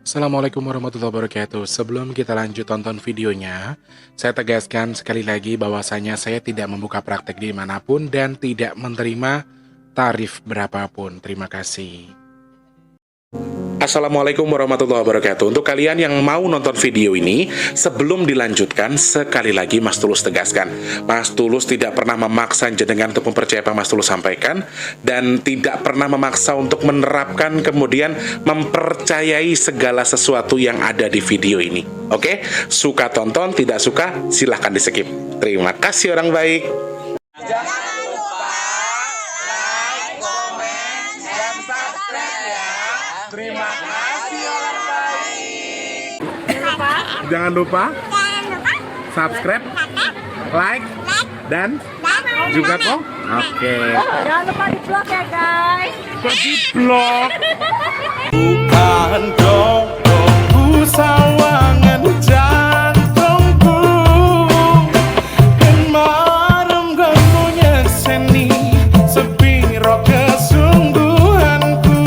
Assalamualaikum warahmatullahi wabarakatuh. Sebelum kita lanjut tonton videonya, saya tegaskan sekali lagi bahwasanya saya tidak membuka praktek dimanapun dan tidak menerima tarif berapapun. Terima kasih. Assalamualaikum warahmatullahi wabarakatuh. Untuk kalian yang mau nonton video ini, sebelum dilanjutkan, sekali lagi Mas Tulus tegaskan, Mas Tulus tidak pernah memaksa jenengan untuk mempercayai apa Mas Tulus sampaikan, dan tidak pernah memaksa untuk menerapkan kemudian mempercayai segala sesuatu yang ada di video ini. Oke? Suka tonton, tidak suka silahkan di skip. Terima kasih orang baik. Jangan lupa like, komen, dan subscribe ya. Terima kasih orang baik. Jangan lupa subscribe, like, dan juga kok. Oke. Jangan lupa di vlog ya guys. Kok di vlog? Bukan jodohku sawangan jantungku, dan marem gamunya seni sepiro kesungguhanku.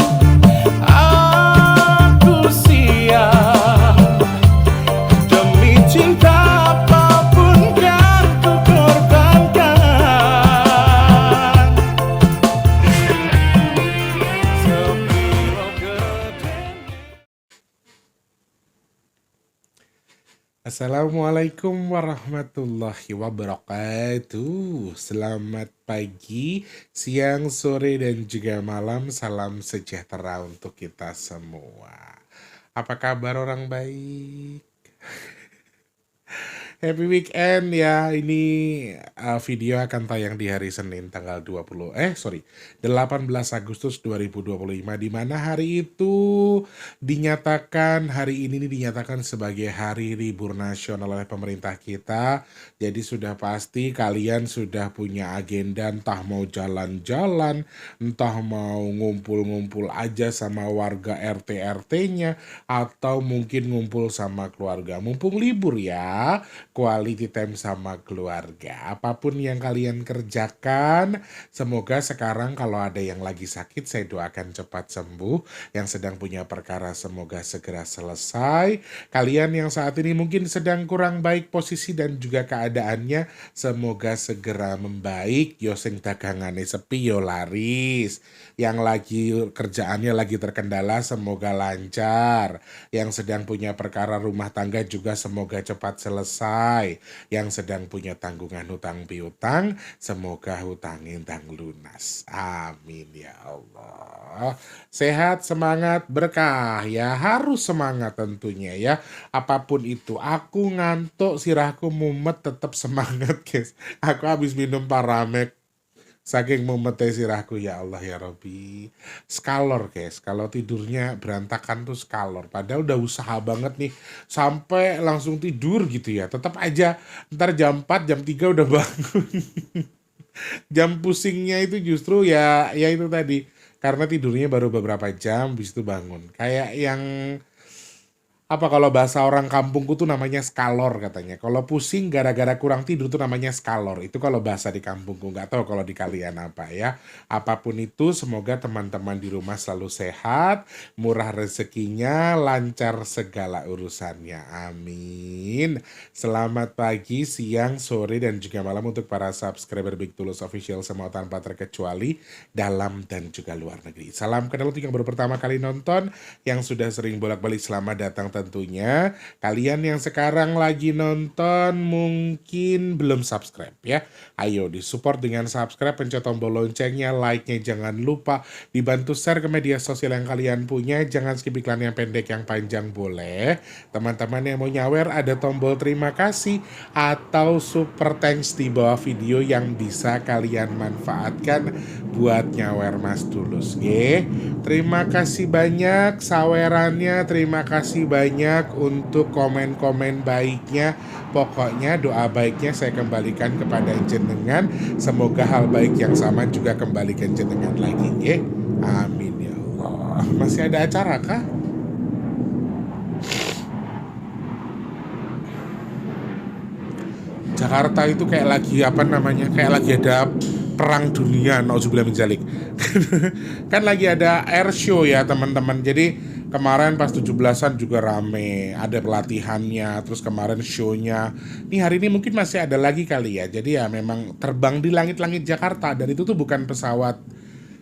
Aku siap demi cinta apapun kan ku korbankan. Sepiro gedenya. Assalamualaikum warahmatullahi wabarakatuh. Selamat pagi, siang, sore, dan juga malam. Salam sejahtera untuk kita semua. Apa kabar orang baik? Happy weekend ya. Ini video akan tayang di hari Senin tanggal 18 Agustus 2025, di mana hari itu hari ini dinyatakan sebagai hari libur nasional oleh pemerintah kita. Jadi sudah pasti kalian sudah punya agenda, entah mau jalan-jalan, entah mau ngumpul-ngumpul aja sama warga RT RT-nya, atau mungkin ngumpul sama keluarga. Mumpung libur ya, quality time sama keluarga. Apapun yang kalian kerjakan, semoga sekarang kalau ada yang lagi sakit, saya doakan cepat sembuh. Yang sedang punya perkara, semoga segera selesai. Kalian yang saat ini mungkin sedang kurang baik posisi dan juga keadaannya, semoga segera membaik. Yo sing dagangane sepi yo laris. Yang lagi kerjaannya lagi terkendala, semoga lancar. Yang sedang punya perkara rumah tangga juga semoga cepat selesai. Yang sedang punya tanggungan hutang piutang, semoga hutang intang lunas. Amin ya Allah. Sehat, semangat, berkah ya. Harus semangat tentunya ya. Apapun itu. Aku ngantuk, sirahku mumet, tetap semangat guys. Aku habis minum Paramek. Saking mumetnya sirahku, ya Allah ya Robbi. Skalor guys, kalau tidurnya berantakan tuh skalor. Padahal udah usaha banget nih, sampai langsung tidur gitu ya. Tetap aja ntar jam 4, jam 3 udah bangun. Jam pusingnya itu justru ya itu tadi. Karena tidurnya baru beberapa jam, habis itu bangun. Kayak yang kalau bahasa orang kampungku tuh namanya skalor katanya. Kalau pusing gara-gara kurang tidur tuh namanya skalor. Itu kalau bahasa di kampungku, nggak tahu kalau di kalian apa ya. Apapun itu, semoga teman-teman di rumah selalu sehat, murah rezekinya, lancar segala urusannya. Amin. Selamat pagi, siang, sore, dan juga malam untuk para subscriber Big Tulus Official semua tanpa terkecuali, dalam dan juga luar negeri. Salam kenal untuk yang baru pertama kali nonton, yang sudah sering bolak-balik selamat datang tentunya. Kalian yang sekarang lagi nonton mungkin belum subscribe ya. Ayo disupport dengan subscribe, pencet tombol loncengnya, like-nya jangan lupa, dibantu share ke media sosial yang kalian punya. Jangan skip iklan yang pendek, yang panjang boleh. Teman-teman yang mau nyawer, ada tombol terima kasih atau super thanks di bawah video yang bisa kalian manfaatkan buat nyawer Mas Tulus. Terima kasih banyak sawerannya, terima kasih banyak untuk komen-komen baiknya. Pokoknya doa baiknya saya kembalikan kepada jenengan. Semoga hal baik yang sama juga kembalikan jenengan lagi. Amin ya Allah. Masih ada acara kah? Jakarta itu kayak lagi kayak lagi ada perang dunia, nauzubillah min dzalik. Kan lagi ada air show ya teman-teman. Jadi Kemarin pas 17-an juga rame, ada pelatihannya, terus kemarin show-nya. Nih hari ini mungkin masih ada lagi kali ya. Jadi ya memang terbang di langit-langit Jakarta dan itu tuh bukan pesawat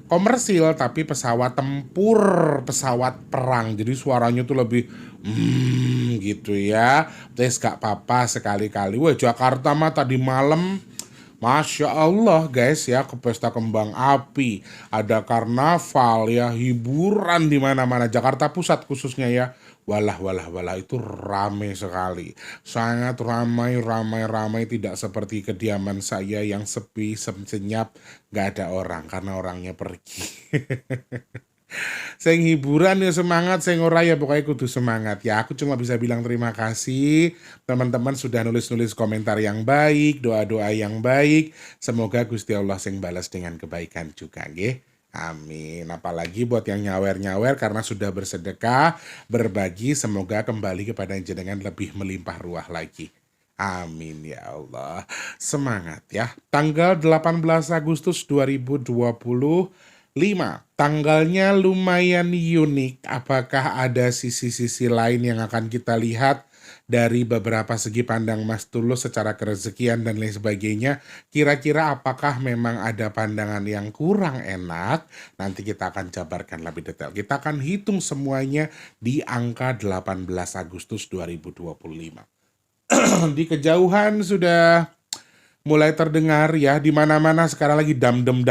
komersil tapi pesawat tempur, pesawat perang. Jadi suaranya tuh lebih gitu ya. Terus gak apa-apa sekali-kali. Wah, Jakarta mah tadi malam Masya Allah guys ya, ke pesta kembang api, ada karnaval ya, hiburan di mana-mana Jakarta Pusat khususnya ya. Walah walah walah itu ramai sekali. Sangat ramai ramai ramai, tidak seperti kediaman saya yang sepi senyap, gak ada orang karena orangnya pergi. Sing hiburan ya semangat, sing ora ya pokoknya kudu semangat ya. Aku cuma bisa bilang terima kasih teman-teman sudah nulis-nulis komentar yang baik, doa-doa yang baik. Semoga Gusti Allah sing balas dengan kebaikan juga nggih. Amin. Apalagi buat yang nyawer-nyawer karena sudah bersedekah, berbagi, semoga kembali kepada jenengan lebih melimpah ruah lagi. Amin ya Allah. Semangat ya. Tanggal 18 Agustus 2025. Tanggalnya lumayan unik. Apakah ada sisi-sisi lain yang akan kita lihat dari beberapa segi pandang Mas Tulus secara kerezekian dan lain sebagainya? Kira-kira apakah memang ada pandangan yang kurang enak? Nanti kita akan jabarkan lebih detail. Kita akan hitung semuanya di angka 18 Agustus 2025. Di kejauhan sudah mulai terdengar ya, di mana-mana sekarang lagi damdem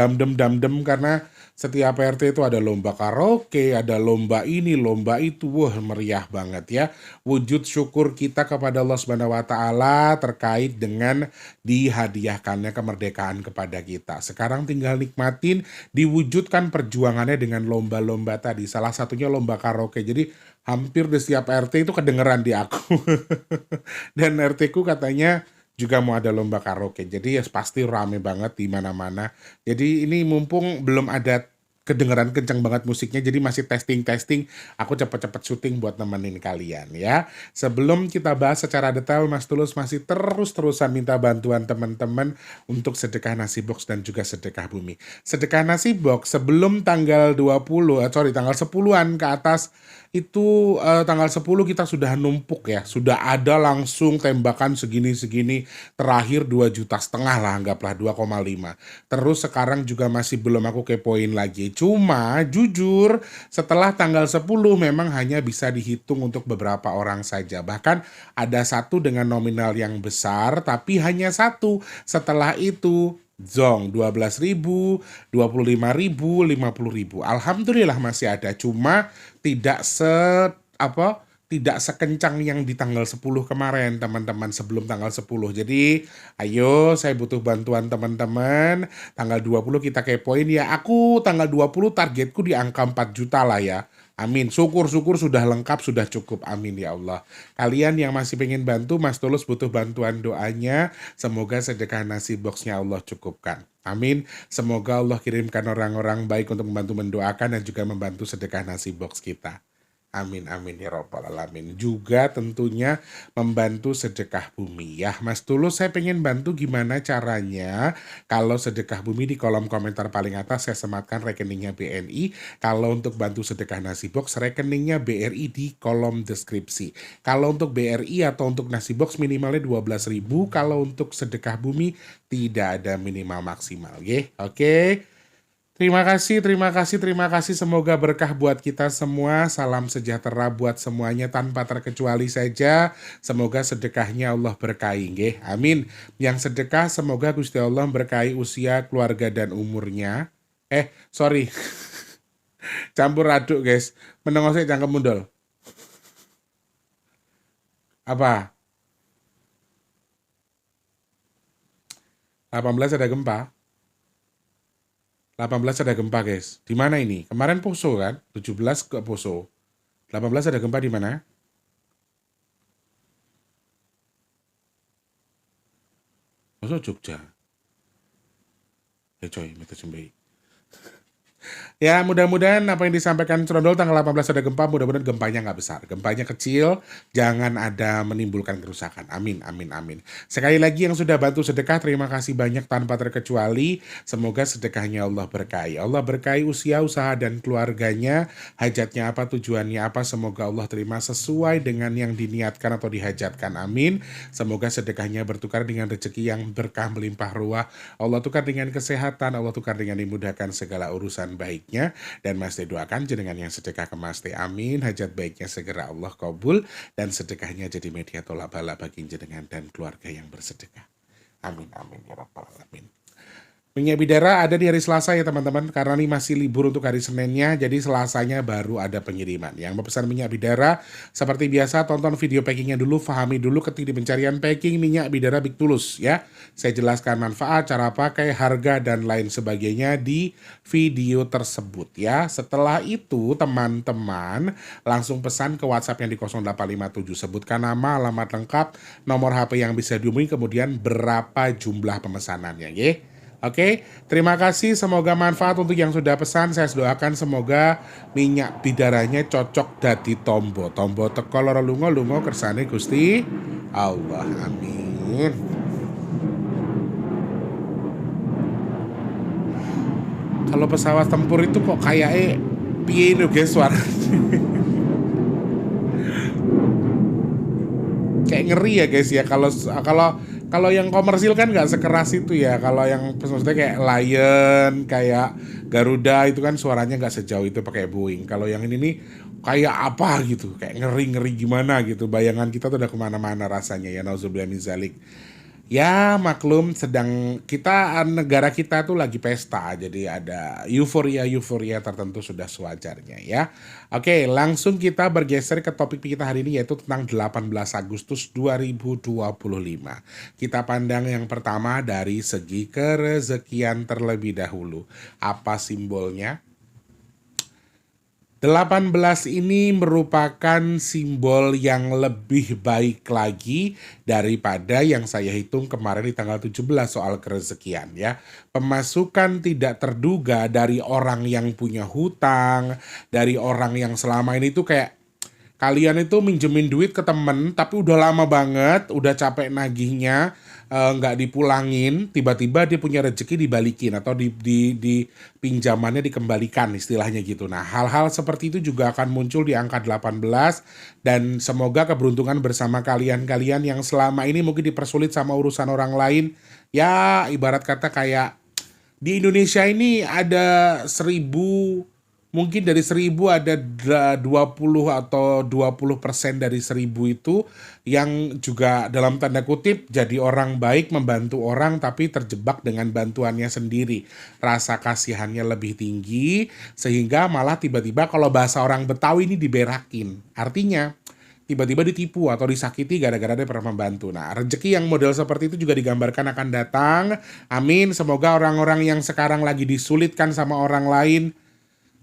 karena setiap RT itu ada lomba karaoke, ada lomba ini, lomba itu. Wah, meriah banget ya. Wujud syukur kita kepada Allah Subhanahu wa taala terkait dengan dihadiahkannya kemerdekaan kepada kita. Sekarang tinggal nikmatin diwujudkan perjuangannya dengan lomba-lomba tadi. Salah satunya lomba karaoke. Jadi hampir di setiap RT itu kedengeran di aku. Dan RT ku katanya juga mau ada lomba karaoke. Jadi ya pasti rame banget di mana-mana. Jadi ini mumpung belum ada kedengeran kencang banget musiknya, jadi masih testing-testing. Aku cepet-cepet syuting buat nemenin kalian ya. Sebelum kita bahas secara detail, Mas Tulus masih terus-terusan minta bantuan teman-teman untuk sedekah nasi box dan juga sedekah bumi. Sedekah nasi box sebelum tanggal 20, tanggal 10-an ke atas, itu tanggal 10 kita sudah numpuk ya. Sudah ada langsung tembakan segini-segini, terakhir 2,5 juta lah, anggaplah 2,5. Terus sekarang juga masih belum aku kepoin lagi. Cuma jujur setelah tanggal 10 memang hanya bisa dihitung untuk beberapa orang saja. Bahkan ada satu dengan nominal yang besar tapi hanya satu. Setelah itu zong 12.000, 25.000, 50.000. Alhamdulillah masih ada, cuma tidak tidak sekencang yang di tanggal 10 kemarin teman-teman, sebelum tanggal 10. Jadi ayo, saya butuh bantuan teman-teman. Tanggal 20 kita kepoin ya. Aku tanggal 20 targetku di angka 4 juta lah ya. Amin. Syukur-syukur sudah lengkap, sudah cukup. Amin ya Allah. Kalian yang masih pengen bantu, Mas Tulus butuh bantuan doanya. Semoga sedekah nasi boxnya Allah cukupkan. Amin. Semoga Allah kirimkan orang-orang baik untuk membantu mendoakan dan juga membantu sedekah nasi box kita. Amin amin ya robbal alamin. Juga tentunya membantu sedekah bumi ya. Mas Tulus, saya pengen bantu gimana caranya. Kalau sedekah bumi di kolom komentar paling atas saya sematkan rekeningnya BNI. Kalau untuk bantu sedekah nasi box rekeningnya BRI di kolom deskripsi. Kalau untuk BRI atau untuk nasi box minimalnya 12.000. Kalau untuk sedekah bumi tidak ada minimal maksimal ya. Oke. Terima kasih, terima kasih, terima kasih. Semoga berkah buat kita semua. Salam sejahtera buat semuanya tanpa terkecuali saja. Semoga sedekahnya Allah berkahi, nggih. Amin. Yang sedekah semoga Gusti Allah berkahi usia, keluarga dan umurnya. Sorry. Campur aduk, guys. Menengok saya cangkem mundul. Apa? 18 ada gempa. 18 ada gempa, guys. Di mana ini? Kemarin Poso kan? 17 ke Poso. 18 ada gempa di mana? Poso Jogja. Coy, meta jembai. Ya, mudah-mudahan apa yang disampaikan Trondol tanggal 18 ada gempa, mudah-mudahan gempanya nggak besar. Gempanya kecil, jangan ada menimbulkan kerusakan. Amin, amin, amin. Sekali lagi yang sudah bantu sedekah, terima kasih banyak tanpa terkecuali. Semoga sedekahnya Allah berkahi. Allah berkahi usia, usaha, dan keluarganya. Hajatnya apa, tujuannya apa, semoga Allah terima sesuai dengan yang diniatkan atau dihajatkan. Amin. Semoga sedekahnya bertukar dengan rezeki yang berkah melimpah ruah. Allah tukar dengan kesehatan, Allah tukar dengan dimudahkan segala urusan baiknya. Dan Mas Teh doakan jenengan yang sedekah ke Mas Teh, amin. Hajat baiknya segera Allah kabul, dan sedekahnya jadi media tolak bala bagi jenengan dan keluarga yang bersedekah. Amin, amin, ya rabbal alamin. Minyak bidara ada di hari Selasa ya teman-teman, karena ini masih libur untuk hari Seninnya, jadi Selasanya baru ada pengiriman. Yang memesan minyak bidara, seperti biasa tonton video packingnya dulu, pahami dulu ketik di pencarian packing minyak bidara Big Tulus ya. Saya jelaskan manfaat, cara pakai, harga, dan lain sebagainya di video tersebut ya. Setelah itu teman-teman langsung pesan ke WhatsApp yang di 0857, sebutkan nama, alamat lengkap, nomor HP yang bisa dihubungi, kemudian berapa jumlah pemesanannya ya. Oke, terima kasih. Semoga manfaat untuk yang sudah pesan. Saya doakan semoga minyak bidaranya cocok dadi tombo. Tombo teko lara lunga kersane Gusti Allah. Amin. Kalau pesawat tempur itu kok kayaknya piye lho guys suara. Kayak ngeri ya guys ya, kalau yang komersil kan nggak sekeras itu ya. Kalau yang maksudnya kayak Lion, kayak Garuda itu kan suaranya nggak sejauh itu pakai Boeing. Kalau yang ini nih kayak apa gitu, kayak ngeri gimana gitu. Bayangan kita tuh udah kemana-mana rasanya ya. Nauzubillah min zalik. Ya maklum, sedang negara kita tuh lagi pesta, jadi ada euforia tertentu sudah sewajarnya ya. Oke, langsung kita bergeser ke topik kita hari ini, yaitu tentang 18 Agustus 2025. Kita pandang yang pertama dari segi kerezekian terlebih dahulu. Apa simbolnya? 18 ini merupakan simbol yang lebih baik lagi daripada yang saya hitung kemarin di tanggal 17 soal kerezekian ya. Pemasukan tidak terduga dari orang yang punya hutang, dari orang yang selama ini tuh kayak kalian itu minjemin duit ke temen tapi udah lama banget, udah capek nagihnya, nggak dipulangin, tiba-tiba dia punya rezeki dibalikin atau di pinjamannya dikembalikan istilahnya gitu. Nah hal-hal seperti itu juga akan muncul di angka 18, dan semoga keberuntungan bersama kalian yang selama ini mungkin dipersulit sama urusan orang lain ya. Ibarat kata kayak di Indonesia ini ada 1000, mungkin dari 1000 ada 20 atau 20% dari 1000 itu yang juga dalam tanda kutip jadi orang baik, membantu orang tapi terjebak dengan bantuannya sendiri. Rasa kasihannya lebih tinggi sehingga malah tiba-tiba kalau bahasa orang Betawi ini diberakin. Artinya tiba-tiba ditipu atau disakiti gara-gara dia pernah membantu. Nah, rezeki yang model seperti itu juga digambarkan akan datang. Amin. Semoga orang-orang yang sekarang lagi disulitkan sama orang lain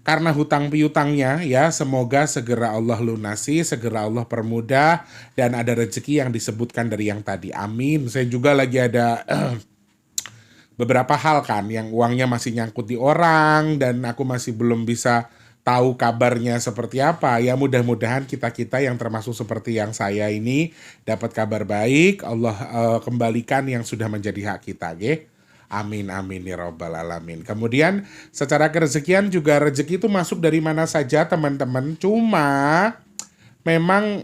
karena hutang piutangnya ya, semoga segera Allah lunasi, segera Allah permudah, dan ada rezeki yang disebutkan dari yang tadi. Amin. Saya juga lagi ada beberapa hal kan yang uangnya masih nyangkut di orang dan aku masih belum bisa tahu kabarnya seperti apa. Ya mudah-mudahan kita-kita yang termasuk seperti yang saya ini dapat kabar baik, Allah kembalikan yang sudah menjadi hak kita ya. Amin amin ya rabbal alamin. Kemudian secara kerezekian juga rezeki itu masuk dari mana saja teman-teman. Cuma memang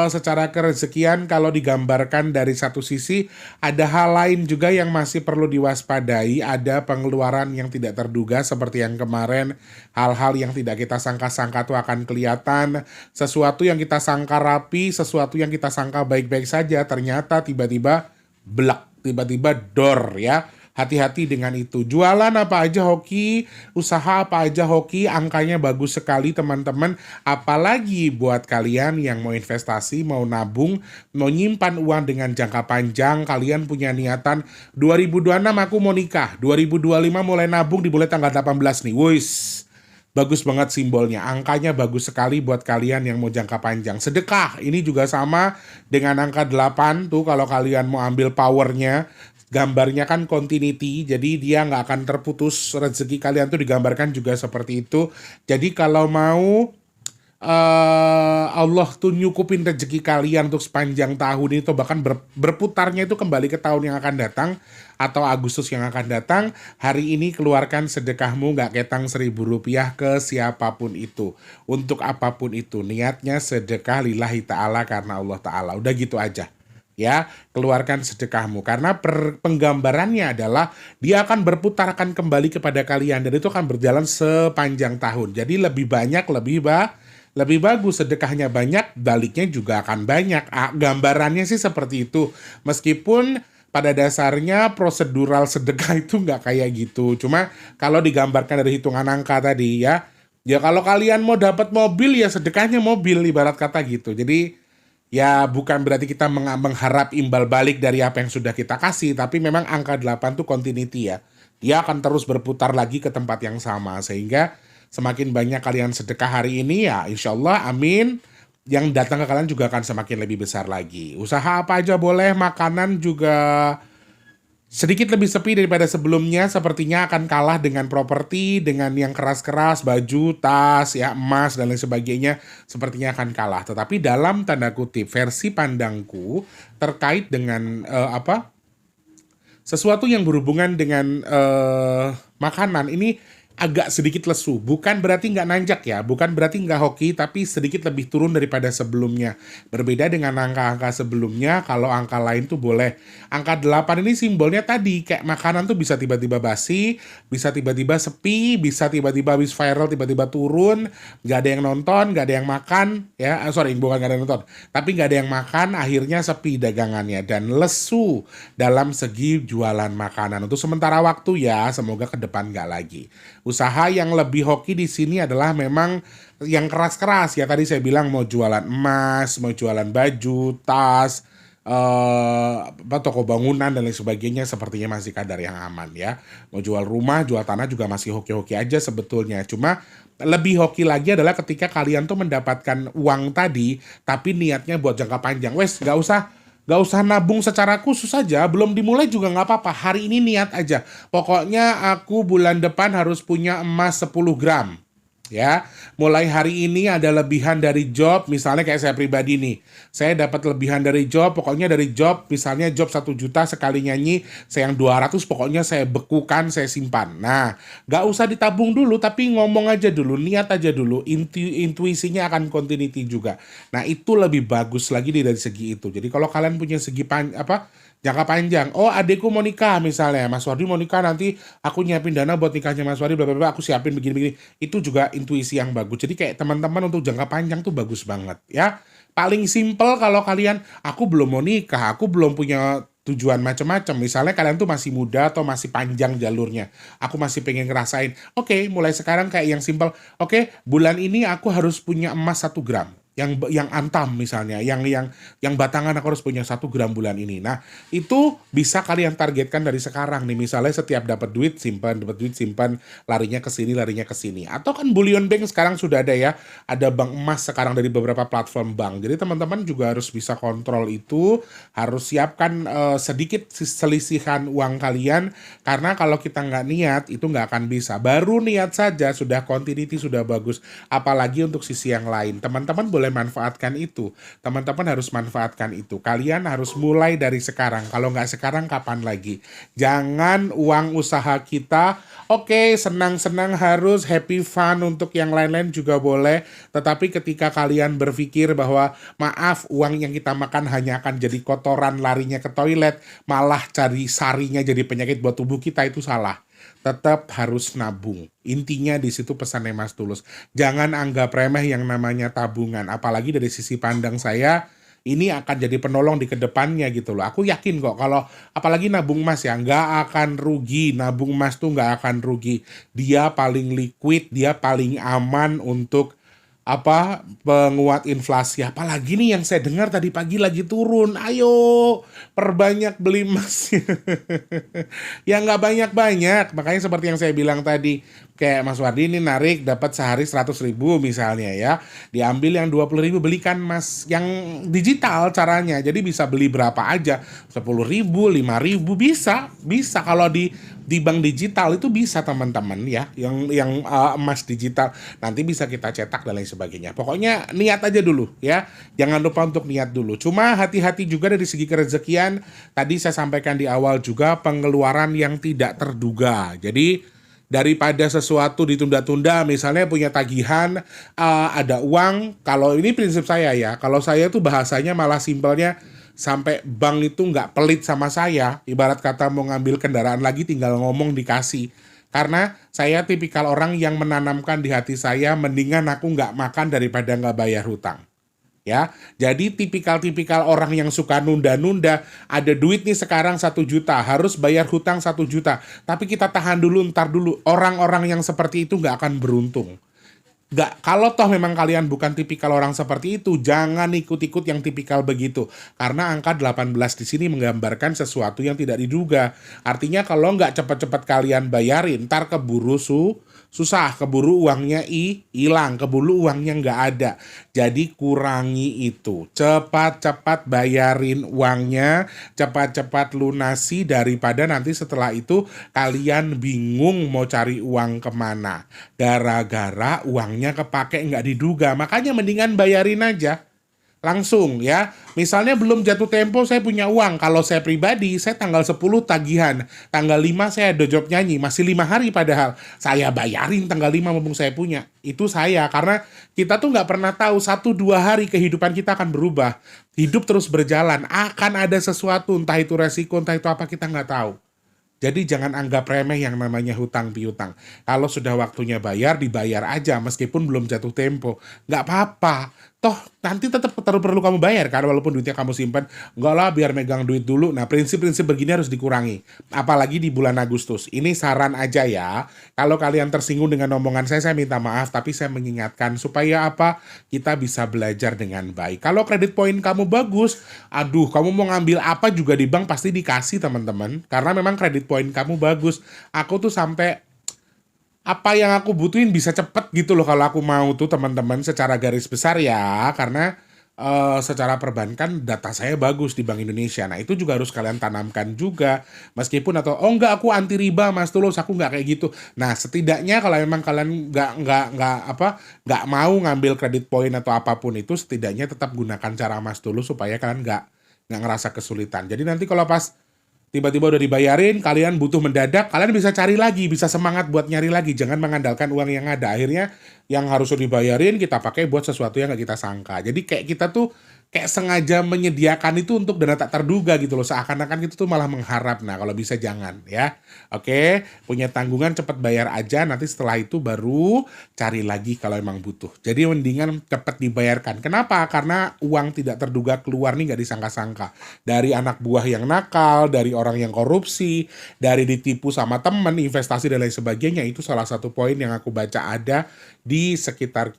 secara kerezekian kalau digambarkan dari satu sisi ada hal lain juga yang masih perlu diwaspadai. Ada pengeluaran yang tidak terduga seperti yang kemarin. Hal-hal yang tidak kita sangka-sangka itu akan kelihatan. Sesuatu yang kita sangka rapi, sesuatu yang kita sangka baik-baik saja, ternyata tiba-tiba blek, tiba-tiba dor ya. Hati-hati dengan itu. Jualan apa aja hoki, usaha apa aja hoki, angkanya bagus sekali teman-teman. Apalagi buat kalian yang mau investasi, mau nabung, mau nyimpan uang dengan jangka panjang. Kalian punya niatan 2026 aku mau nikah, 2025 mulai nabung dimulai tanggal 18 nih. Wuss, bagus banget simbolnya. Angkanya bagus sekali buat kalian yang mau jangka panjang. Sedekah ini juga sama dengan angka 8 tuh kalau kalian mau ambil powernya. gambarnya kan continuity, jadi dia nggak akan terputus. Rezeki kalian tuh digambarkan juga seperti itu. Jadi kalau mau Allah tuh nyukupin rezeki kalian untuk sepanjang tahun itu, bahkan berputarnya itu kembali ke tahun yang akan datang atau Agustus yang akan datang. Hari ini keluarkan sedekahmu nggak ketang Rp1.000 ke siapapun itu, untuk apapun itu, niatnya sedekah lillahi ta'ala karena Allah ta'ala, udah gitu aja ya. Keluarkan sedekahmu karena penggambarannya adalah dia akan berputar, akan kembali kepada kalian, dan itu akan berjalan sepanjang tahun. Jadi lebih banyak, lebih bagus, sedekahnya banyak, baliknya juga akan banyak. Gambarannya sih seperti itu. Meskipun pada dasarnya prosedural sedekah itu nggak kayak gitu. Cuma kalau digambarkan dari hitungan angka tadi ya, ya kalau kalian mau dapat mobil ya sedekahnya mobil, ibarat kata gitu. Jadi ya bukan berarti kita mengharap imbal balik dari apa yang sudah kita kasih, tapi memang angka 8 tuh continuity ya. Dia akan terus berputar lagi ke tempat yang sama, sehingga semakin banyak kalian sedekah hari ini ya insya Allah, amin, yang datang ke kalian juga akan semakin lebih besar lagi. Usaha apa aja boleh, makanan juga sedikit lebih sepi daripada sebelumnya, sepertinya akan kalah dengan properti, dengan yang keras-keras, baju, tas, ya emas, dan lain sebagainya, sepertinya akan kalah. Tetapi dalam tanda kutip, versi pandangku terkait dengan sesuatu yang berhubungan dengan makanan ini agak sedikit lesu. Bukan berarti nggak nanjak ya, bukan berarti nggak hoki, tapi sedikit lebih turun daripada sebelumnya. Berbeda dengan angka-angka sebelumnya, kalau angka lain tuh boleh. Angka 8 ini simbolnya tadi, kayak makanan tuh bisa tiba-tiba basi, bisa tiba-tiba sepi, bisa tiba-tiba habis viral, tiba-tiba turun, nggak ada yang nonton, nggak ada yang makan, ya, bukan nggak ada yang nonton, tapi nggak ada yang makan, akhirnya sepi dagangannya, dan lesu dalam segi jualan makanan. Untuk sementara waktu ya, semoga ke depan nggak lagi. Usaha yang lebih hoki di sini adalah memang yang keras-keras ya. Tadi saya bilang mau jualan emas, mau jualan baju, tas, toko bangunan dan lain sebagainya, sepertinya masih kadar yang aman ya. Mau jual rumah, jual tanah juga masih hoki-hoki aja sebetulnya. Cuma lebih hoki lagi adalah ketika kalian tuh mendapatkan uang tadi, tapi niatnya buat jangka panjang. Wes, Gak usah nabung secara khusus aja, belum dimulai juga gak apa-apa. Hari ini niat aja. Pokoknya aku bulan depan harus punya emas 10 gram. Ya, mulai hari ini ada lebihan dari job, misalnya kayak saya pribadi nih. Saya dapat lebihan dari job, pokoknya dari job, misalnya job 1 juta sekali nyanyi, saya yang 200 pokoknya saya bekukan, saya simpan. Nah, gak usah ditabung dulu, tapi ngomong aja dulu, niat aja dulu, intuisinya akan continuity juga. Nah, itu lebih bagus lagi dari segi itu. Jadi kalau kalian punya segi jangka panjang, oh adekku mau nikah misalnya, Mas Wardi mau nikah, nanti aku nyiapin dana buat nikahnya Mas Wardi, blablabla, aku siapin begini-begini, itu juga intuisi yang bagus. Jadi kayak teman-teman untuk jangka panjang tuh bagus banget ya. Paling simple kalau kalian, aku belum mau nikah, aku belum punya tujuan macam-macam, misalnya kalian tuh masih muda atau masih panjang jalurnya, aku masih pengen ngerasain, oke, mulai sekarang kayak yang simple, oke, bulan ini aku harus punya emas 1 gram. Yang antam misalnya, yang batangan aku harus punya 1 gram bulan ini. Nah, itu bisa kalian targetkan dari sekarang nih. Misalnya setiap dapat duit simpan, larinya ke sini. Atau kan bullion bank sekarang sudah ada ya. Ada bank emas sekarang dari beberapa platform bank. Jadi teman-teman juga harus bisa kontrol itu, harus siapkan sedikit selisihan uang kalian, karena kalau kita nggak niat itu nggak akan bisa. Baru niat saja sudah continuity, sudah bagus. Apalagi untuk sisi yang lain. Teman-teman boleh manfaatkan itu. Teman-teman harus manfaatkan itu. Kalian harus mulai dari sekarang. Kalau nggak sekarang, kapan lagi? Jangan uang usaha kita, oke, senang-senang harus happy fun, untuk yang lain-lain juga boleh. Tetapi ketika kalian berpikir bahwa, maaf, uang yang kita makan hanya akan jadi kotoran, larinya ke toilet, malah cari sarinya jadi penyakit buat tubuh kita, itu salah. Tetap harus nabung. Intinya di situ pesannya Mas Tulus. Jangan anggap remeh yang namanya tabungan. Apalagi dari sisi pandang saya, ini akan jadi penolong di kedepannya gitu loh. Aku yakin kok kalau apalagi nabung emas ya, nggak akan rugi. Nabung emas tuh nggak akan rugi. Dia paling liquid, dia paling aman untuk penguat inflasi. Apalagi nih yang saya dengar tadi pagi lagi turun. Ayo perbanyak beli emas. Ya nggak banyak-banyak. Makanya seperti yang saya bilang tadi, kayak Mas Wardi ini narik dapat sehari 100.000 misalnya ya. Diambil yang 20.000, belikan emas yang digital caranya. Jadi bisa beli berapa aja. 10.000, 5.000 bisa. Bisa kalau di bank digital itu bisa teman-teman ya, yang emas digital nanti bisa kita cetak dan lain sebagainya. Pokoknya niat aja dulu ya, jangan lupa untuk niat dulu. Cuma hati-hati juga dari segi kerezekian. Tadi saya sampaikan di awal juga, pengeluaran yang tidak terduga. Jadi daripada sesuatu ditunda-tunda, misalnya punya tagihan, ada uang. Kalau ini prinsip saya ya, kalau saya tuh bahasanya malah simpelnya, sampai bank itu nggak pelit sama saya, ibarat kata mau ngambil kendaraan lagi tinggal ngomong dikasih. Karena saya tipikal orang yang menanamkan di hati saya, mendingan aku nggak makan daripada nggak bayar hutang. Ya, jadi tipikal-tipikal orang yang suka nunda-nunda, ada duit nih sekarang 1 juta, harus bayar hutang 1 juta, tapi kita tahan dulu, ntar dulu. Orang-orang yang seperti itu nggak akan beruntung. Nggak, kalau toh memang kalian bukan tipikal orang seperti itu, jangan ikut-ikut yang tipikal begitu. Karena angka 18 di sini menggambarkan sesuatu yang tidak diduga. Artinya kalau nggak cepat-cepat kalian bayarin, ntar keburu susah, keburu uangnya hilang, keburu uangnya nggak ada. Jadi kurangi itu, cepat-cepat bayarin uangnya, cepat-cepat lunasi, daripada nanti setelah itu kalian bingung mau cari uang kemana. Gara-gara uangnya kepake nggak diduga, makanya mendingan bayarin aja. Langsung ya, misalnya belum jatuh tempo saya punya uang, kalau saya pribadi saya tanggal 10 tagihan, tanggal 5 saya ada job nyanyi, masih 5 hari padahal saya bayarin tanggal 5 mumpung saya punya. Itu saya, karena kita tuh nggak pernah tahu 1-2 hari kehidupan kita akan berubah, hidup terus berjalan, akan ada sesuatu, entah itu resiko, entah itu apa, kita nggak tahu. Jadi jangan anggap remeh yang namanya hutang piutang. Kalau sudah waktunya bayar, dibayar aja meskipun belum jatuh tempo. Nggak apa-apa. Toh nanti tetap perlu kamu bayar kan, walaupun duitnya kamu simpan. Enggak lah, biar megang duit dulu. Nah, prinsip-prinsip begini harus dikurangi. Apalagi di bulan Agustus. Ini saran aja ya. Kalau kalian tersinggung dengan omongan saya minta maaf. Tapi saya mengingatkan supaya apa? Kita bisa belajar dengan baik. Kalau kredit poin kamu bagus, aduh, kamu mau ngambil apa juga di bank pasti dikasih teman-teman. Karena memang kredit poin kamu bagus. Aku tuh sampai apa yang aku butuhin bisa cepet gitu loh kalau aku mau tuh teman-teman, secara garis besar ya, karena secara perbankan data saya bagus di Bank Indonesia. Nah itu juga harus kalian tanamkan juga, meskipun atau oh enggak aku anti riba Mas Tulus, aku enggak kayak gitu. Nah setidaknya kalau memang kalian nggak mau ngambil kredit poin atau apapun itu, setidaknya tetap gunakan cara Mas Tulus supaya kalian nggak ngerasa kesulitan. Jadi nanti kalau pas tiba-tiba udah dibayarin, kalian butuh mendadak, kalian bisa cari lagi, bisa semangat buat nyari lagi. Jangan mengandalkan uang yang ada. Akhirnya yang harus dibayarin kita pakai buat sesuatu yang nggak kita sangka. Jadi kayak kita tuh kayak sengaja menyediakan itu untuk dana tak terduga gitu loh. Seakan-akan kita tuh malah mengharap. Nah kalau bisa jangan ya. Oke, punya tanggungan cepat bayar aja. Nanti setelah itu baru cari lagi kalau emang butuh. Jadi mendingan cepat dibayarkan. Kenapa? Karena uang tidak terduga keluar nih nggak disangka-sangka. Dari anak buah yang nakal, dari orang yang korupsi, dari ditipu sama temen, investasi dan lain sebagainya. Itu salah satu poin yang aku baca ada di sekitar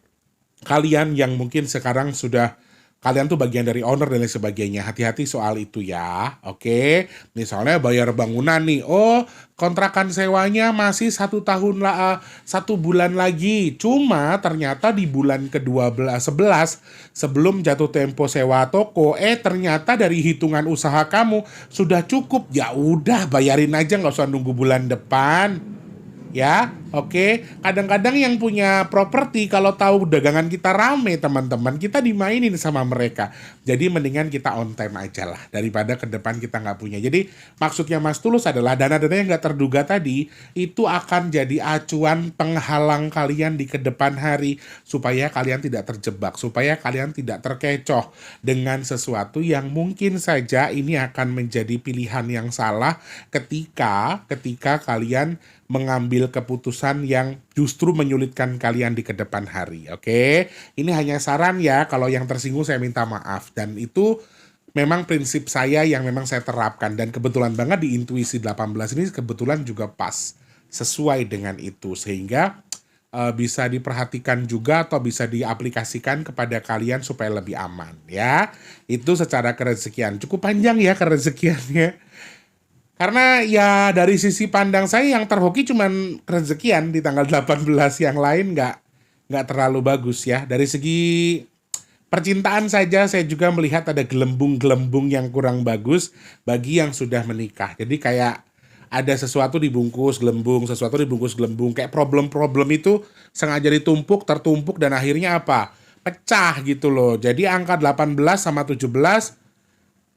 kalian yang mungkin sekarang sudah, kalian tuh bagian dari owner dan lain sebagainya. Hati-hati soal itu ya. Oke, misalnya bayar bangunan nih, oh kontrakan sewanya masih 1 tahun lah, 1 bulan lagi. Cuma ternyata di bulan ke-11 sebelum jatuh tempo sewa toko, ternyata dari hitungan usaha kamu sudah cukup. Ya udah bayarin aja, nggak usah nunggu bulan depan. Ya, oke. Kadang-kadang yang punya properti kalau tahu dagangan kita rame teman-teman, kita dimainin sama mereka. Jadi mendingan kita on time aja lah, daripada ke depan kita nggak punya. Jadi maksudnya Mas Tulus adalah dana-dana yang nggak terduga tadi, itu akan jadi acuan penghalang kalian di kedepan hari, supaya kalian tidak terjebak, supaya kalian tidak terkecoh dengan sesuatu yang mungkin saja ini akan menjadi pilihan yang salah ketika kalian mengambil keputusan yang justru menyulitkan kalian di kedepan hari. Oke, ini hanya saran ya. Kalau yang tersinggung saya minta maaf. Dan itu memang prinsip saya yang memang saya terapkan. Dan kebetulan banget di Intuisi 18 ini kebetulan juga pas sesuai dengan itu. Sehingga bisa diperhatikan juga atau bisa diaplikasikan kepada kalian supaya lebih aman ya. Itu secara kerezekian. Cukup panjang ya kerezekiannya. Karena ya dari sisi pandang saya yang terhoki cuman kerezekian di tanggal 18, yang lain nggak terlalu bagus ya. Dari segi percintaan saja saya juga melihat ada gelembung-gelembung yang kurang bagus bagi yang sudah menikah. Jadi kayak ada sesuatu dibungkus gelembung, sesuatu dibungkus gelembung. Kayak problem-problem itu sengaja ditumpuk, tertumpuk dan akhirnya apa? Pecah gitu loh. Jadi angka 18 sama 17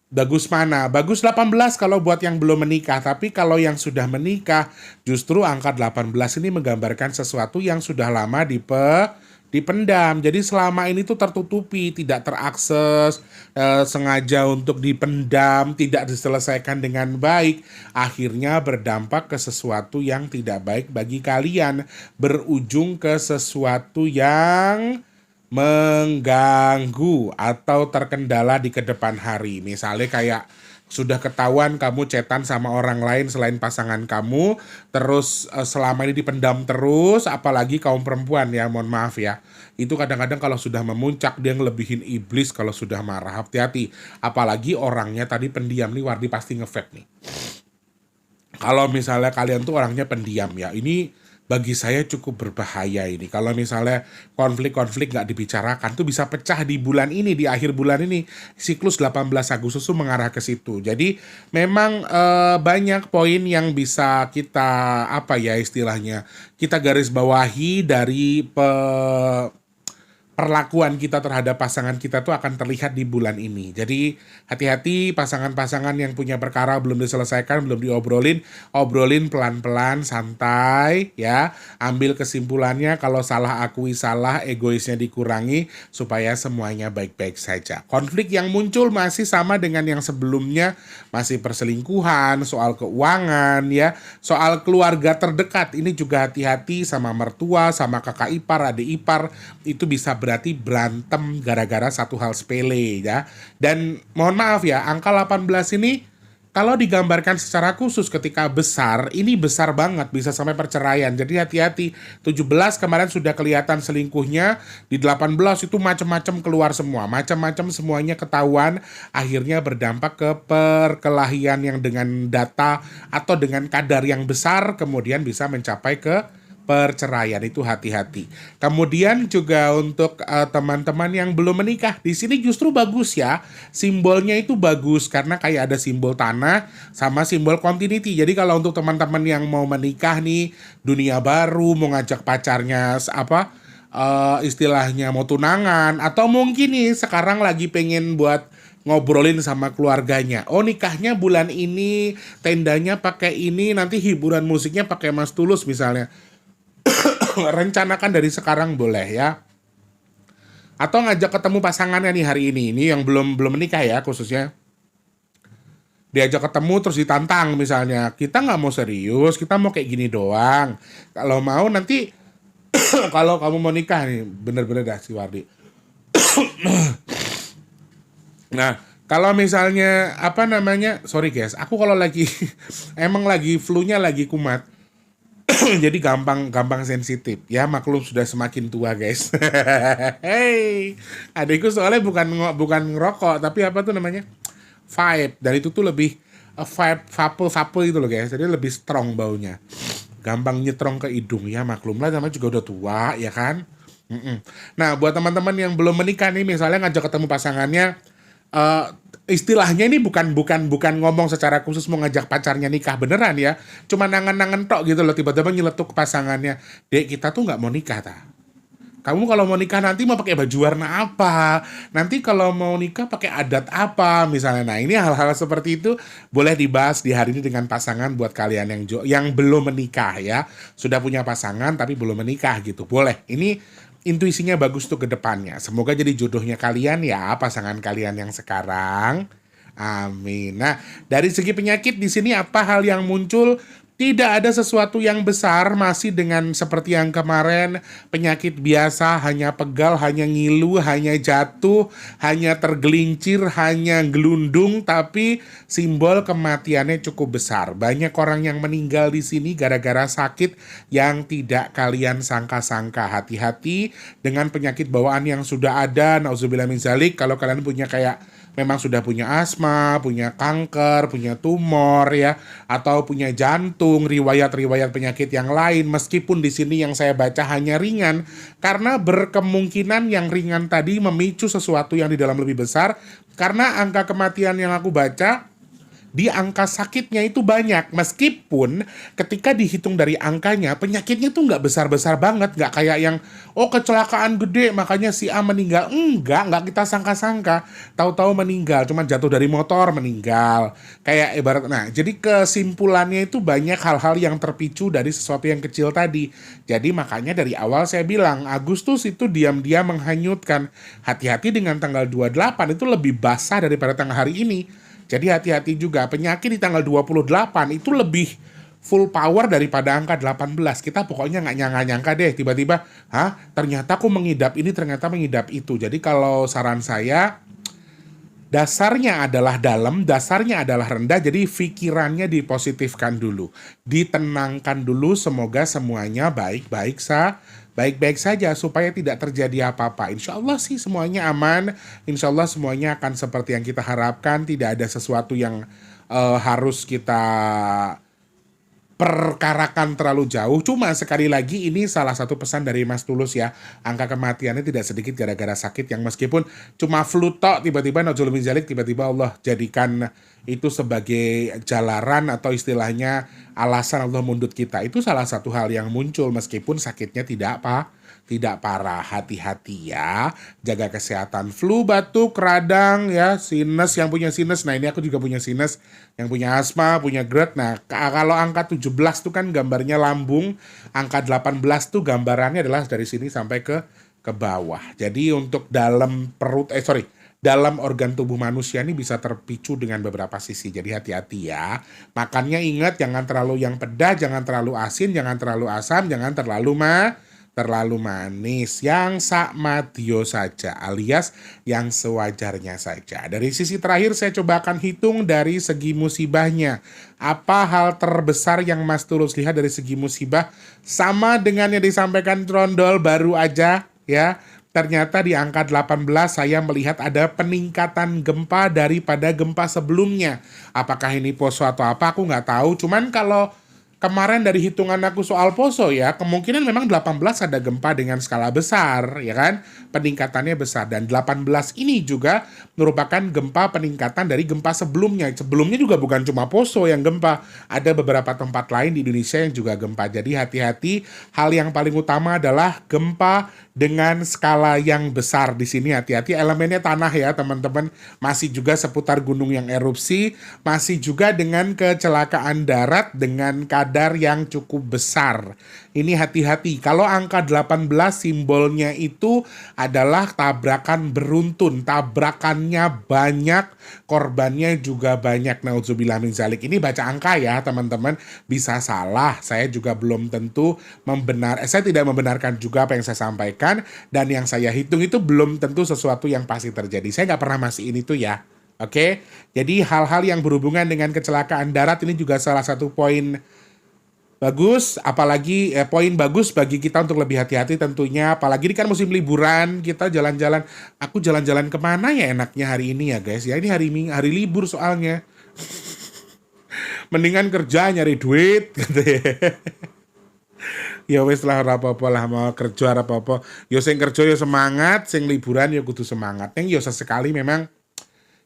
bagus mana? Bagus 18 kalau buat yang belum menikah, tapi kalau yang sudah menikah, justru angka 18 ini menggambarkan sesuatu yang sudah lama dipendam. Jadi selama ini tuh tertutupi, tidak terakses, sengaja untuk dipendam, tidak diselesaikan dengan baik, akhirnya berdampak ke sesuatu yang tidak baik bagi kalian, berujung ke sesuatu yang mengganggu atau terkendala di kedepan hari. Misalnya kayak sudah ketahuan kamu chatan sama orang lain selain pasangan kamu, terus selama ini dipendam terus, apalagi kaum perempuan ya, mohon maaf ya. Itu kadang-kadang kalau sudah memuncak dia ngelebihin iblis kalau sudah marah. Hati-hati, apalagi orangnya tadi pendiam nih, Wardi pasti nge-vape nih. Kalau misalnya kalian tuh orangnya pendiam ya, ini bagi saya cukup berbahaya ini. Kalau misalnya konflik-konflik nggak dibicarakan tuh bisa pecah di bulan ini, di akhir bulan ini. Siklus 18 Agustus tuh mengarah ke situ. Jadi memang banyak poin yang bisa kita apa ya istilahnya, kita garis bawahi dari perlakuan kita terhadap pasangan kita tuh akan terlihat di bulan ini. Jadi hati-hati pasangan-pasangan yang punya perkara belum diselesaikan, belum diobrolin, obrolin pelan-pelan, santai ya. Ambil kesimpulannya, kalau salah akui salah, egoisnya dikurangi supaya semuanya baik-baik saja. Konflik yang muncul masih sama dengan yang sebelumnya, masih perselingkuhan, soal keuangan ya, soal keluarga terdekat. Ini juga hati-hati sama mertua, sama kakak ipar, adik ipar, itu bisa berarti berantem gara-gara satu hal sepele ya. Dan mohon maaf ya, angka 18 ini kalau digambarkan secara khusus ketika besar, ini besar banget, bisa sampai perceraian. Jadi hati-hati. 17 kemarin sudah kelihatan selingkuhnya, di 18 itu macam-macam keluar semua, macam-macam semuanya ketahuan, akhirnya berdampak ke perkelahian yang dengan data atau dengan kadar yang besar, kemudian bisa mencapai ke perceraian. Itu hati-hati. Kemudian juga untuk teman-teman yang belum menikah, di sini justru bagus ya. Simbolnya itu bagus karena kayak ada simbol tanah sama simbol continuity. Jadi kalau untuk teman-teman yang mau menikah nih, dunia baru, mau ngajak pacarnya istilahnya mau tunangan, atau mungkin nih sekarang lagi pengen buat ngobrolin sama keluarganya. Oh, nikahnya bulan ini, tendanya pakai ini, nanti hiburan musiknya pakai Mas Tulus misalnya. Rencanakan dari sekarang boleh ya. Atau ngajak ketemu pasangannya nih hari ini. Ini yang belum menikah ya khususnya. Diajak ketemu terus ditantang misalnya. Kita nggak mau serius, kita mau kayak gini doang. Kalau mau nanti kalau kamu mau nikah nih, bener-bener dah si Wardi. Nah, kalau misalnya sorry guys, aku kalau lagi emang lagi flu-nya lagi kumat. Jadi gampang sensitif ya, maklum sudah semakin tua guys. Hey, adikku soalnya bukan ngerokok tapi apa tuh namanya, vape, dan itu tuh lebih vape gitu loh guys, jadi lebih strong baunya, gampang nyetrong ke hidung ya, maklum lah namanya juga udah tua ya kan. Nah buat teman-teman yang belum menikah nih, misalnya ngajak ketemu pasangannya, istilahnya ini bukan ngomong secara khusus mau ngajak pacarnya nikah beneran ya, cuma nangan-nangan tok gitu loh, tiba-tiba nyeletuk pasangannya, dek kita tuh nggak mau nikah ta. Kamu kalau mau nikah nanti mau pakai baju warna apa? Nanti kalau mau nikah pakai adat apa misalnya. Nah ini hal-hal seperti itu boleh dibahas di hari ini dengan pasangan buat kalian yang belum menikah ya, sudah punya pasangan tapi belum menikah gitu, boleh. Ini intuisinya bagus tuh ke depannya. Semoga jadi jodohnya kalian ya, pasangan kalian yang sekarang. Amin. Nah, dari segi penyakit di sini apa hal yang muncul? Tidak ada sesuatu yang besar, masih dengan seperti yang kemarin, penyakit biasa, hanya pegal, hanya ngilu, hanya jatuh, hanya tergelincir, hanya gelundung, tapi simbol kematiannya cukup besar. Banyak orang yang meninggal di sini gara-gara sakit yang tidak kalian sangka-sangka. Hati-hati dengan penyakit bawaan yang sudah ada, nauzubillah min zalik. Kalau kalian punya kayak memang sudah punya asma, punya kanker, punya tumor ya, atau punya jantung, riwayat-riwayat penyakit yang lain, meskipun di sini yang saya baca hanya ringan, karena berkemungkinan yang ringan tadi memicu sesuatu yang di dalam lebih besar, karena angka kematian yang aku baca di angka sakitnya itu banyak, meskipun ketika dihitung dari angkanya penyakitnya tuh nggak besar-besar banget, nggak kayak yang oh kecelakaan gede makanya si A meninggal, nggak kita sangka-sangka, tahu-tahu meninggal, cuma jatuh dari motor meninggal, kayak ibarat. Nah jadi kesimpulannya itu banyak hal-hal yang terpicu dari sesuatu yang kecil tadi. Jadi makanya dari awal saya bilang Agustus itu diam-diam menghanyutkan. Hati-hati dengan tanggal 28, itu lebih basah daripada tanggal hari ini. Jadi hati-hati juga, penyakit di tanggal 28 itu lebih full power daripada angka 18. Kita pokoknya nggak nyangka-nyangka deh, tiba-tiba, ternyata aku mengidap ini, ternyata mengidap itu. Jadi kalau saran saya, dasarnya adalah dalam, dasarnya adalah rendah, jadi pikirannya dipositifkan dulu. Ditenangkan dulu, semoga semuanya baik-baik saja supaya tidak terjadi apa-apa. Insya Allah sih semuanya aman, insya Allah semuanya akan seperti yang kita harapkan, tidak ada sesuatu yang harus kita perkarakan terlalu jauh. Cuma sekali lagi ini salah satu pesan dari Mas Tulus ya, angka kematiannya tidak sedikit gara-gara sakit yang meskipun cuma flu tok, tiba-tiba nauzubillah min zalik, tiba-tiba Allah jadikan itu sebagai jalaran atau istilahnya alasan Allah mundut kita. Itu salah satu hal yang muncul meskipun sakitnya tidak parah. Hati-hati ya, jaga kesehatan. Flu, batuk, radang ya, sinus, yang punya sinus. Nah ini aku juga punya sinus, yang punya asma, punya GERD. Nah kalau angka 17 tuh kan gambarnya lambung, angka 18 tuh gambarannya adalah dari sini sampai ke bawah. Jadi untuk dalam perut, dalam organ tubuh manusia ini bisa terpicu dengan beberapa sisi. Jadi hati-hati ya. Makannya ingat, jangan terlalu yang pedas, jangan terlalu asin, jangan terlalu asam, jangan terlalu manis, yang sakmadio saja, alias yang sewajarnya saja. Dari sisi terakhir saya coba akan hitung dari segi musibahnya. Apa hal terbesar yang Mas Tulus lihat dari segi musibah? Sama dengan yang disampaikan Trondol baru aja ya. Ternyata di angka 18 saya melihat ada peningkatan gempa daripada gempa sebelumnya. Apakah ini poso atau apa aku nggak tahu. Cuman kalau kemarin dari hitungan aku soal poso ya, kemungkinan memang 18 ada gempa dengan skala besar, ya kan? Peningkatannya besar. Dan 18 ini juga merupakan gempa peningkatan dari gempa sebelumnya. Sebelumnya juga bukan cuma Poso yang gempa. Ada beberapa tempat lain di Indonesia yang juga gempa. Jadi hati-hati, hal yang paling utama adalah gempa dengan skala yang besar di sini. Hati-hati, elemennya tanah ya teman-teman. Masih juga seputar gunung yang erupsi. Masih juga dengan kecelakaan darat dengan kadar yang cukup besar. Ini hati-hati. Kalau angka 18 simbolnya itu adalah tabrakan beruntun. Tabrakannya banyak, korbannya juga banyak. Nauzubillah min zalik. Ini baca angka ya teman-teman. Bisa salah. Saya juga belum tentu saya tidak membenarkan juga apa yang saya sampaikan. Dan yang saya hitung itu belum tentu sesuatu yang pasti terjadi. Saya nggak pernah mastiin itu ya. Oke? Jadi hal-hal yang berhubungan dengan kecelakaan darat ini juga salah satu poin bagus, apalagi poin bagus bagi kita untuk lebih hati-hati tentunya. Apalagi ini kan musim liburan, kita jalan-jalan. Aku jalan-jalan kemana ya enaknya hari ini ya guys? Ya ini hari libur soalnya. Mendingan kerja nyari duit gitu ya. Ya wes lah apa-apa lah, mau kerja apa-apa. Yo sing kerja yo semangat, sing liburan yo kudu semangat. Yang yo sesekali memang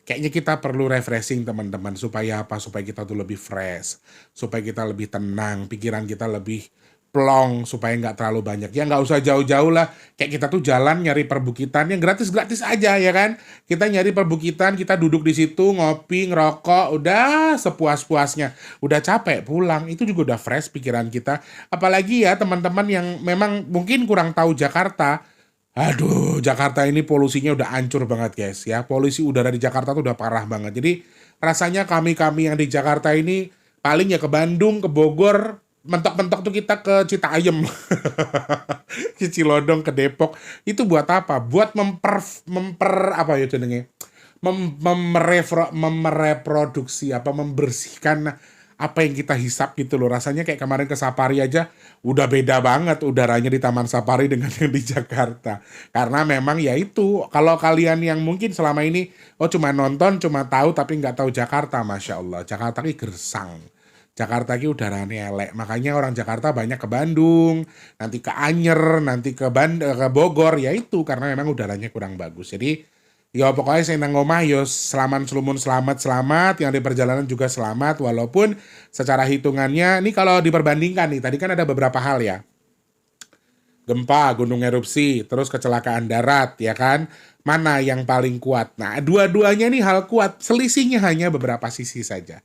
kayaknya kita perlu refreshing teman-teman. Supaya apa? Supaya kita tuh lebih fresh. Supaya kita lebih tenang. Pikiran kita lebih plong. Supaya nggak terlalu banyak. Ya nggak usah jauh-jauh lah. Kayak kita tuh jalan nyari perbukitan yang gratis-gratis aja ya kan. Kita nyari perbukitan. Kita duduk di situ ngopi, ngerokok. Udah sepuas-puasnya. Udah capek pulang. Itu juga udah fresh pikiran kita. Apalagi ya teman-teman yang memang mungkin kurang tahu Jakarta. Aduh, Jakarta ini polusinya udah hancur banget guys ya. Polusi udara di Jakarta tuh udah parah banget. Jadi rasanya kami yang di Jakarta ini Paling ya ke Bandung, ke Bogor, mentok-mentok tuh kita ke Citayam, ke Cilodong, ke Depok. Itu buat apa? Buat memper apa ya jenenge? Mereproduksi apa membersihkan apa yang kita hisap gitu loh. Rasanya kayak kemarin ke Safari aja udah beda banget udaranya di Taman Safari dengan yang di Jakarta. Karena memang ya itu, kalau kalian yang mungkin selama ini cuma nonton, cuma tahu tapi nggak tahu Jakarta, Masya Allah. Jakarta ini gersang. Jakarta ini udaranya elek. Makanya orang Jakarta banyak ke Bandung, nanti ke Anyer, nanti ke Bogor, ya itu karena memang udaranya kurang bagus. Jadi ya pokoknya saya nang omah yo selamat selumun selamat yang di perjalanan juga selamat walaupun secara hitungannya ini kalau diperbandingkan nih tadi kan ada beberapa hal ya. Gempa, gunung erupsi, terus kecelakaan darat ya kan. Mana yang paling kuat? Nah, dua-duanya nih hal kuat, selisihnya hanya beberapa sisi saja.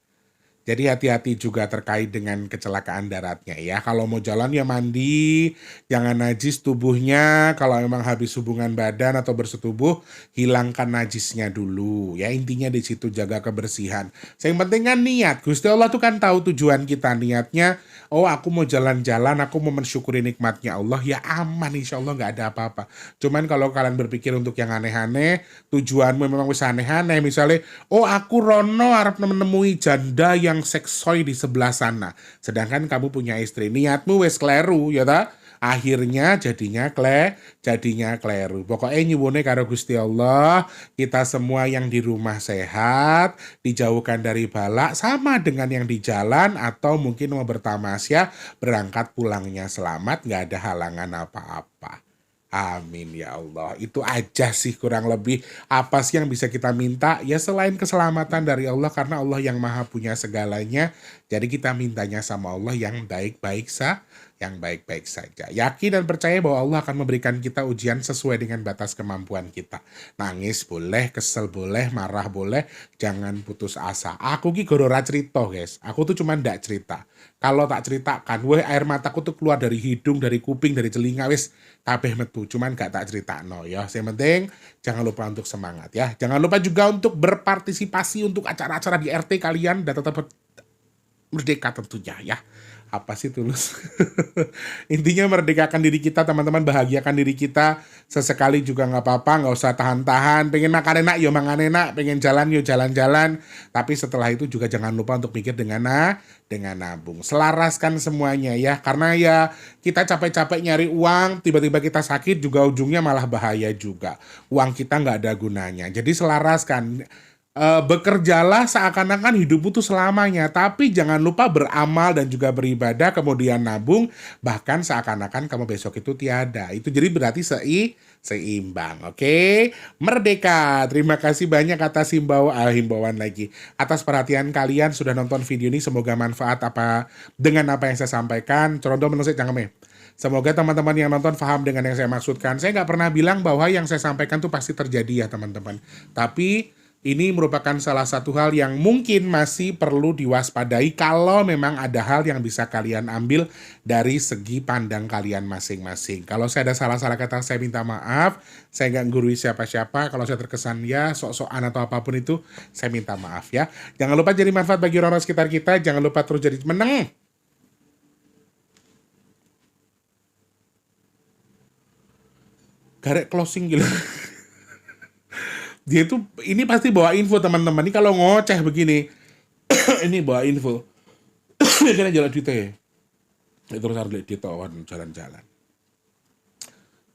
Jadi hati-hati juga terkait dengan kecelakaan daratnya ya. Kalau mau jalan ya mandi, jangan najis tubuhnya. Kalau memang habis hubungan badan atau bersetubuh, hilangkan najisnya dulu. Ya intinya di situ jaga kebersihan. Yang penting kan niat. Gusti Allah tuh kan tahu tujuan kita, niatnya. Oh aku mau jalan-jalan, aku mau mensyukuri nikmatnya Allah. Ya aman, insya Allah nggak ada apa-apa. Cuman kalau kalian berpikir untuk yang aneh-aneh, tujuanmu memang bisa aneh-aneh. Misalnya, oh aku rono harap menemui janda yang seksoi di sebelah sana. Sedangkan kamu punya istri. Niatmu wes kleru, ya ta? Akhirnya jadinya kleru. Pokoknya nyuwune karo Gusti Allah, kita semua yang di rumah sehat, dijauhkan dari bala, sama dengan yang di jalan atau mungkin mau bertamasya, berangkat pulangnya selamat, nggak ada halangan apa-apa. Amin ya Allah. Itu aja sih kurang lebih. Apa sih yang bisa kita minta? Ya selain keselamatan dari Allah, karena Allah yang maha punya segalanya. Jadi kita mintanya sama Allah yang baik-baik saja. Yakin dan percaya bahwa Allah akan memberikan kita ujian sesuai dengan batas kemampuan kita. Nangis boleh, kesel boleh, marah boleh, jangan putus asa. Aku ki gorora cerita guys. Aku tuh cuma ndak cerita. Kalau tak ceritakan, air mataku tuh keluar dari hidung, dari kuping, dari telinga, wis kabeh metu. Cuman gak tak cerita no ya. Yang penting jangan lupa untuk semangat ya. Jangan lupa juga untuk berpartisipasi untuk acara-acara di RT kalian dan tetap merdeka tentunya ya. Apa sih tulus? Intinya merdekakan diri kita teman-teman, bahagiakan diri kita. Sesekali juga nggak apa-apa, nggak usah tahan-tahan. Pengen makan enak, yo makan enak. Pengen jalan, yo jalan-jalan. Tapi setelah itu juga jangan lupa untuk mikir dengan nabung. Selaraskan semuanya ya. Karena ya kita capek-capek nyari uang, tiba-tiba kita sakit juga ujungnya malah bahaya juga. Uang kita nggak ada gunanya. Jadi selaraskan. Bekerjalah seakan-akan hidupmu tuh selamanya, tapi jangan lupa beramal dan juga beribadah, kemudian nabung, bahkan seakan-akan kamu besok itu tiada. Itu jadi berarti seimbang, oke? Merdeka. Terima kasih banyak atas himbauan lagi. Atas perhatian kalian sudah nonton video ini, semoga manfaat dengan apa yang saya sampaikan. Contoh menurut saya jangan Semoga teman-teman yang nonton paham dengan yang saya maksudkan. Saya nggak pernah bilang bahwa yang saya sampaikan tuh pasti terjadi ya teman-teman. Tapi ini merupakan salah satu hal yang mungkin masih perlu diwaspadai kalau memang ada hal yang bisa kalian ambil dari segi pandang kalian masing-masing. Kalau saya ada salah-salah kata, saya minta maaf. Saya nggak gurui siapa-siapa. Kalau saya terkesan ya sok-sokan atau apapun itu, saya minta maaf ya. Jangan lupa jadi manfaat bagi orang-orang sekitar kita. Jangan lupa terus jadi menang. Garek closing gitu. Dia tuh ini pasti bawa info teman-teman. Ini kalau ngoceh begini, ini bawa info. Dia jalan cerita ya. Terus harus lihat dia jalan-jalan.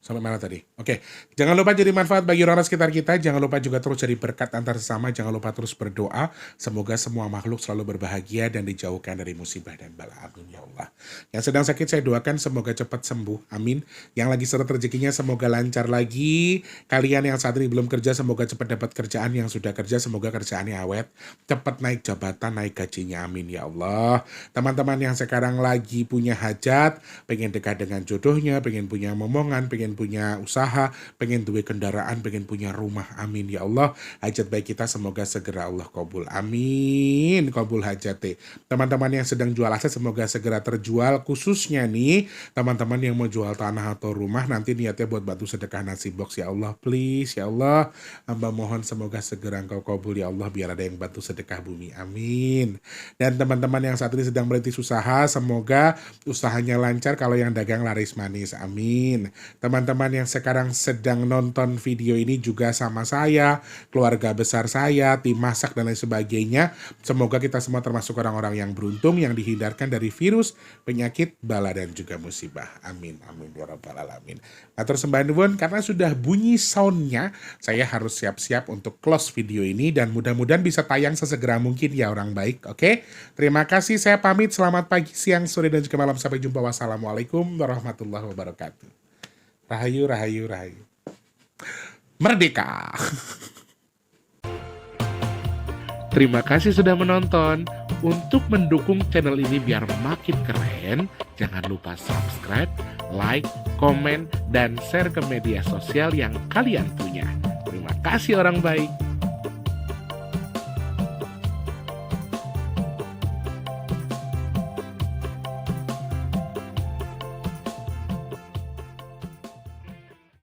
Sampai mana tadi? Oke. Jangan lupa jadi manfaat bagi orang-orang sekitar kita. Jangan lupa juga terus jadi berkat antar sesama. Jangan lupa terus berdoa. Semoga semua makhluk selalu berbahagia dan dijauhkan dari musibah dan bala. Amin ya Allah. Yang sedang sakit saya doakan semoga cepat sembuh. Amin. Yang lagi seret rezekinya semoga lancar lagi. Kalian yang saat ini belum kerja semoga cepat dapat kerjaan. Yang sudah kerja semoga kerjaannya awet. Cepat naik jabatan, naik gajinya. Amin ya Allah. Teman-teman yang sekarang lagi punya hajat, pengen dekat dengan jodohnya, pengen punya momongan, pengen punya usaha, pengen duwe kendaraan, pengen punya rumah. Amin ya Allah. Hajat baik kita semoga segera Allah kabul. Amin. Kabul hajate. Teman-teman yang sedang jual aset semoga segera terjual. Khususnya nih teman-teman yang mau jual tanah atau rumah, nanti niatnya buat bantu sedekah nasi box ya Allah. Please ya Allah. Hamba mohon semoga segera Engkau kabul ya Allah, biar ada yang bantu sedekah bumi. Amin. Dan teman-teman yang saat ini sedang merintis usaha, semoga usahanya lancar, kalau yang dagang laris manis. Amin. Teman-teman yang sekarang sedang nonton video ini juga sama saya, keluarga besar saya, tim masak dan lain sebagainya, semoga kita semua termasuk orang-orang yang beruntung, yang dihindarkan dari virus, penyakit, bala dan juga musibah. Amin. Amin ya rabbal alamin. Atur sembah nuwun, karena sudah bunyi soundnya, saya harus siap-siap untuk close video ini dan mudah-mudahan bisa tayang sesegera mungkin ya orang baik. Oke, terima kasih, saya pamit. Selamat pagi, siang, sore dan juga malam. Sampai jumpa. Wassalamualaikum warahmatullahi wabarakatuh. Rahayu, rahayu, rahayu. Merdeka. Terima kasih sudah menonton. Untuk mendukung channel ini biar makin keren, jangan lupa subscribe, like, komen, dan share ke media sosial yang kalian punya. Terima kasih orang baik.